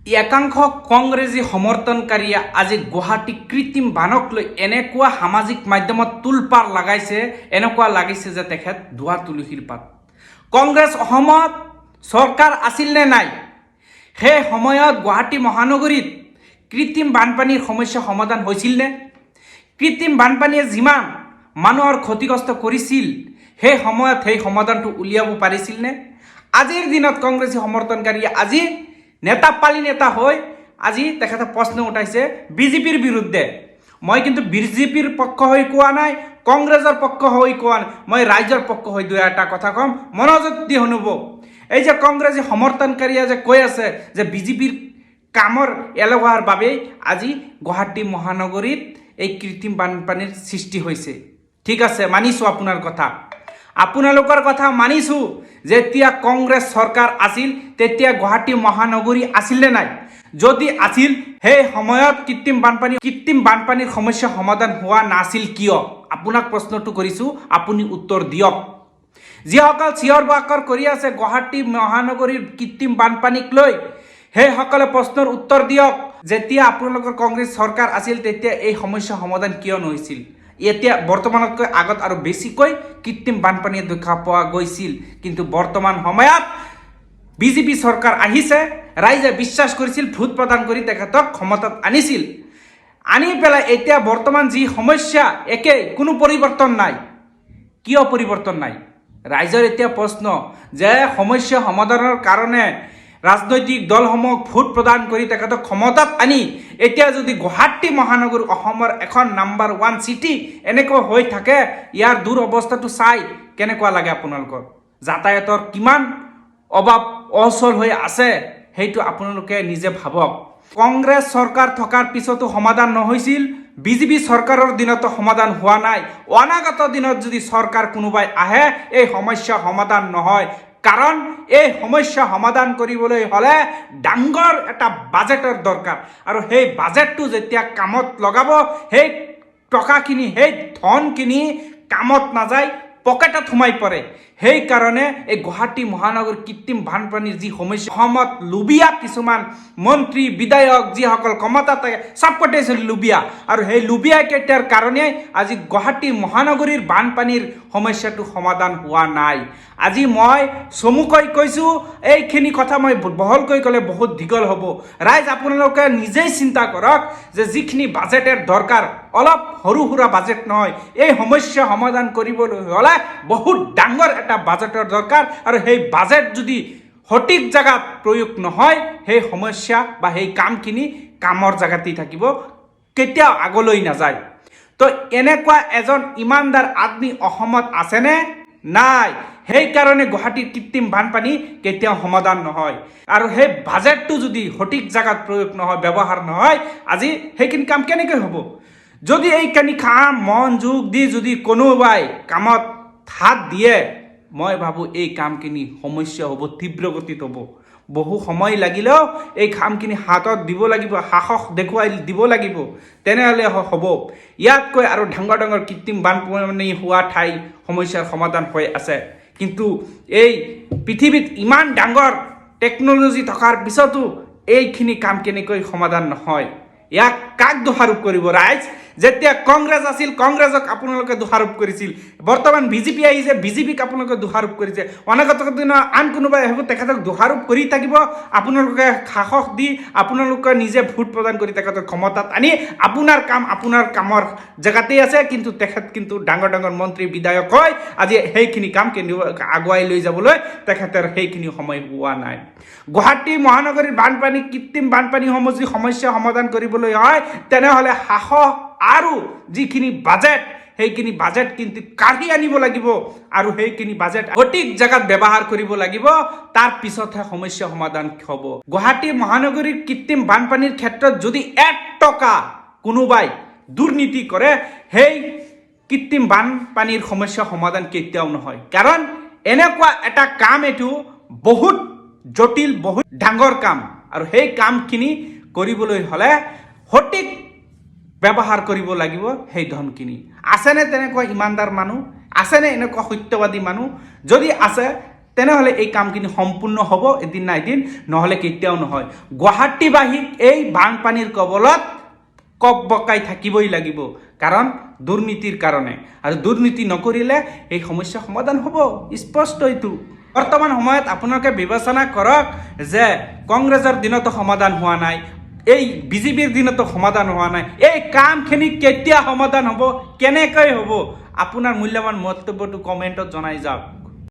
একাংশ কংগ্ৰেছী সমৰ্থনকাৰীয়ে আজি গুৱাহাটী কৃত্ৰিম বানক লৈ এনেকুৱা সামাজিক মাধ্যমত তুলপাৰ লগাইছে, এনেকুৱা লাগিছে যে তেখেত ধোৱা তুলসীৰ পাত। কংগ্ৰেছ অসমত চৰকাৰ আছিল নে নাই, সেই সময়ত গুৱাহাটী মহানগৰীত কৃত্ৰিম বানপানীৰ সমস্যা সমাধান হৈছিল নে? কৃত্ৰিম বানপানীয়ে যিমান মানুহৰ ক্ষতিগ্ৰস্ত কৰিছিল, সেই সময়ত সেই সমাধানটো উলিয়াব পাৰিছিল নে? আজিৰ দিনত কংগ্ৰেছী সমৰ্থনকাৰীয়ে আজি নেতা পালি নেতা হৈ আজি তেখেতে প্ৰশ্ন উঠাইছে বিজেপিৰ বিৰুদ্ধে। মই কিন্তু বিজেপিৰ পক্ষ হৈ কোৱা নাই, কংগ্ৰেছৰ পক্ষ হৈ কোৱা নাই, মই ৰাইজৰ পক্ষ হৈ দুই এটা কথা কম, মনোযোগ দি শুনিব। এই যে কংগ্ৰেছী সমৰ্থনকাৰীয়ে যে কৈ আছে যে বিজেপিৰ কামৰ এলেহুৱাৰ বাবেই আজি গুৱাহাটী মহানগৰীত এই কৃত্ৰিম বানপানীৰ সৃষ্টি হৈছে। ঠিক আছে, মানিছোঁ আপোনাৰ কথা, আপোনালোকৰ কথা মানিছোঁ। যেতিয়া কংগ্ৰেছ চৰকাৰ আছিল তেতিয়া গুৱাহাটী মহানগৰী আছিল নে নাই? যদি আছিল, সেই সময়ত কৃত্ৰিম বানপানীৰ সমস্যা সমাধান হোৱা নাছিল কিয়? আপোনাক প্ৰশ্নটো কৰিছোঁ, আপুনি উত্তৰ দিয়ক। যিসকল চিঞৰ বাখৰ কৰি আছে গুৱাহাটী মহানগৰীৰ কৃত্ৰিম বানপানীক লৈ, সেইসকলে প্ৰশ্নৰ উত্তৰ দিয়ক। যেতিয়া আপোনালোকৰ কংগ্ৰেছ চৰকাৰ আছিল তেতিয়া এই সমস্যা সমাধান কিয় নহৈছিল? এতিয়া বৰ্তমানতকৈ আগত আৰু বেছিকৈ কৃত্ৰিম বানপানীয়ে দেখা পোৱা গৈছিল। কিন্তু বৰ্তমান সময়ত বিজেপি চৰকাৰ আহিছে, ৰাইজে বিশ্বাস কৰিছিল, ভোট প্ৰদান কৰি তেখেতক ক্ষমতাত আনিছিল। আনি পেলাই এতিয়া বৰ্তমান যি সমস্যা একেই, কোনো পৰিৱৰ্তন নাই। কিয় পৰিৱৰ্তন নাই? ৰাইজৰ এতিয়া প্ৰশ্ন যে সমস্যা সমাধানৰ কাৰণে ৰাজনৈতিক দলসমূহক ভোট প্ৰদান কৰি তেখেতক ক্ষমতাত আনি এতিয়া যদি গুৱাহাটী মহানগৰ অসমৰ এখন নাম্বাৰ 1 চিটি এনেকুৱা হৈ থাকে, ইয়াৰ দূৰ অৱস্থাটো চাই কেনেকুৱা লাগে আপোনালোকৰ? যাতায়াতৰ কিমান অভাৱ অচল হৈ আছে সেইটো আপোনালোকে নিজে ভাবক। কংগ্ৰেছ চৰকাৰ থকাৰ পিছতো সমাধান নহৈছিল, বিজেপি চৰকাৰৰ দিনতো সমাধান হোৱা নাই। অনাগত দিনত যদি চৰকাৰ কোনোবাই আহে এই সমস্যা সমাধান নহয়। কাৰণ এই সমস্যা সমাধান কৰিবলৈ হ'লে ডাঙৰ এটা বাজেটৰ দৰকাৰ, আৰু সেই বাজেটটো যেতিয়া কামত লগাব, সেই টকাখিনি, সেই ধনখিনি কামত নাযায়, পকেটত সোমাই পৰে। সেইকাৰণে এই গুৱাহাটী মহানগৰ কৃত্ৰিম বানপানীৰ যি সমস্যা, অসমত লুবিয়া কিছুমান মন্ত্ৰী বিধায়ক যিসকল ক্ষমতাত থাকে চবকতে লুবিয়া, আৰু সেই লুবিয়া কেইটাৰ কাৰণে আজি গুৱাহাটী মহানগৰীৰ বানপানীৰ সমস্যাটো সমাধান হোৱা নাই। আজি মই চমুকৈ কৈছোঁ, এইখিনি কথা মই বহলকৈ ক'লে বহুত দীঘল হ'ব। ৰাইজ আপোনালোকে নিজেই চিন্তা কৰক যে যিখিনি বাজেটেৰ দৰকাৰ, অলপ সৰু সুৰা বাজেট নহয়। এই সমস্যা সমাধান কৰিবলৈ হ'লে বহুত ডাঙৰ এটা বাজেটৰ দৰকাৰ, আৰু সেই বাজেট যদি সঠিক জেগাত প্ৰয়োগ নহয়, সেই সমস্যা বা সেই কামখিনি কামৰ জেগাতেই থাকিব, কেতিয়াও আগলৈ নাযায়। তো এনেকুৱা এজন ইমানদাৰ আদমি অসমত আছেনে? নাই। সেইকাৰণে গুৱাহাটীৰ কৃত্ৰিম বানপানী কেতিয়াও সমাধান নহয়। আৰু সেই বাজেটটো যদি সঠিক জেগাত প্ৰয়োগ নহয়, ব্যৱহাৰ নহয়, আজি সেইখিনি কাম কেনেকৈ হ'ব? যদি এইখিনি কাম মনোযোগ দি যদি কোনোবাই কামত হাত দিয়ে, মই ভাবোঁ এই কামখিনি সমস্যা হ'ব, তীব্ৰ গতিত হ'ব। বহু সময় লাগিলেও এই কামখিনি হাতত দিব লাগিব, সাহস দেখুৱাই দিব লাগিব, তেনেহ'লে হ'ব। ইয়াতকৈ আৰু ডাঙৰ ডাঙৰ কৃত্ৰিম বানপানী হোৱা ঠাই সমস্যাৰ সমাধান হৈ আছে। কিন্তু এই পৃথিৱীত ইমান ডাঙৰ টেকন'লজি থকাৰ পিছতো এইখিনি কাম কেনেকৈ সমাধান নহয়? ইয়াক কাক দোষাৰোপ কৰিব ৰাইজ? যেতিয়া কংগ্ৰেছ আছিল কংগ্ৰেছক আপোনালোকে দোষাৰোপ কৰিছিল, বৰ্তমান বিজেপি আহিছে বিজেপিক আপোনালোকে দোষাৰোপ কৰিছে, অনাগত দিনত আন কোনোবাই আহিব তেখেতক দোষাৰোপ কৰি থাকিব। আপোনালোকে সাহস দি আপোনালোকে নিজে ভোট প্ৰদান কৰি তেখেতক ক্ষমতাত আনি আপোনাৰ কাম আপোনাৰ কামৰ জেগাতেই আছে, কিন্তু তেখেত কিন্তু ডাঙৰ ডাঙৰ মন্ত্ৰী বিধায়ক হয় আজি সেইখিনি কাম আগুৱাই লৈ যাবলৈ তেখেতৰ সেইখিনি সময় হোৱা নাই। গুৱাহাটী মহানগৰীৰ বানপানী কৃত্ৰিম বানপানীসমূহ যদি সমস্যা সমাধান কৰিবলৈ হয়, তেনেহ'লে সাহস আৰু যিখিনি বাজেট, সেইখিনি বাজেট কিন্তু কাঢ়ি আনিব লাগিব, আৰু সেইখিনি বাজেট সঠিক জেগাত ব্যৱহাৰ কৰিব লাগিব। তাৰ পিছতহে সমস্যা সমাধান হ'ব। গুৱাহাটী মহানগৰীৰ কৃত্ৰিম বানপানীৰ ক্ষেত্ৰত যদি 1 টকা কোনোবাই দুৰ্নীতি কৰে, সেই কৃত্ৰিম বানপানীৰ সমস্যা সমাধান কেতিয়াও নহয়। কাৰণ এনেকুৱা এটা কাম, এইটো বহুত জটিল, বহুত ডাঙৰ কাম, আৰু সেই কামখিনি কৰিবলৈ হ'লে সঠিক ব্যৱহাৰ কৰিব লাগিব সেই ধনখিনি। আছেনে তেনেকুৱা ইমানদাৰ মানুহ? আছেনে এনেকুৱা সত্যবাদী মানুহ? যদি আছে তেনেহ'লে এই কামখিনি সম্পূৰ্ণ হ'ব এদিন না এদিন, নহ'লে কেতিয়াও নহয়। গুৱাহাটীবাসীক এই বানপানীৰ কবলত ককবকাই থাকিবই লাগিব, কাৰণ দুৰ্নীতিৰ কাৰণে। আৰু দুৰ্নীতি নকৰিলে এই সমস্যা সমাধান হ'ব, স্পষ্ট এইটো। বৰ্তমান সময়ত আপোনালোকে বিবেচনা কৰক যে কংগ্ৰেছৰ দিনতো সমাধান হোৱা নাই, এই বিজেপিৰ দিনতো সমাধান হোৱা নাই। এই কামখিনি কেতিয়া সমাধান হ'ব, কেনেকৈ হ'ব? আপোনাৰ মূল্যৱান মন্তব্যটো কমেণ্টত জনাই যাওক।